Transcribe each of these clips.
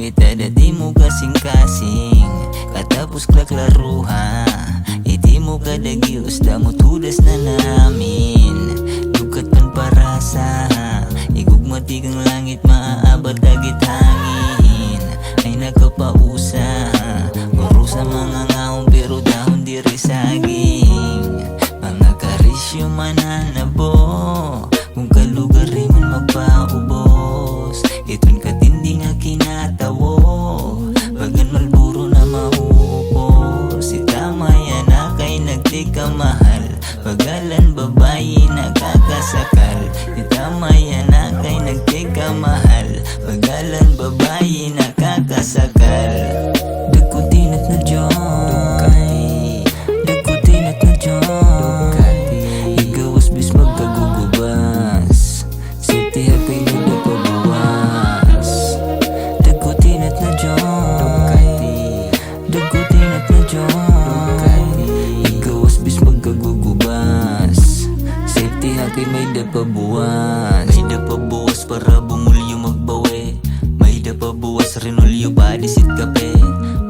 itada di mo kasing-kasing. Katapos klaklaruha iti mo kadagios damo tudas na namin. Dukat man parasa igugmati kang langit maaabot dagit hangin. Ay nakapausa puro sa mga ngaong pero dahon diri saging. Mga karisyo mananabo kung kalugari man magpaubos. Ito'y katindi nga kinatawo bagan malburo na maupos. Itamaya na kay nagtika mahal pagalan babayi nakakasakal. Itamaya na kay nagtika mahal pagalan babayi nakakasakal. Dagkutinat na joy, dagkutinat na joy. Igawas bis magkagugubas safety happy na pabuwas. Dagkutinat na joy, dagkutinat na joy. Igawas bis magkagugubas safety happy may dapabuwas. May dapabuwas para bumulyo magbawi. May dapabuwas renolyo padisit kape.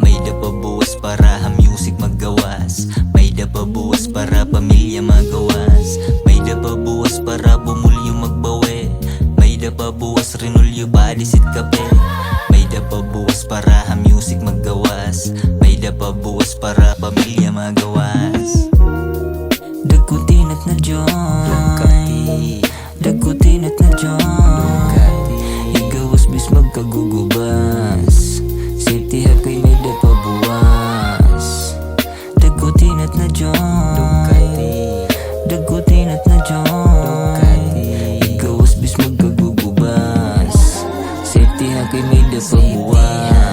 May dapabuwas para ha music maggawas. May dapabuwas para pamilya magawas. May dapabuwas para bumulyo magbawi. May dapabuwas renolyo padisit kape. May dapabuwas para ha music maggawas. May dapabuwas para pamilya magawas. Dagkutinat na joy, dagkutinat na joy. Igawas bis magkagugubas safety happy may dapabuwas. Dagkutinat na joy, dagkutinat na joy. Igawas bis magkagugubas safety happy may dapabuwas.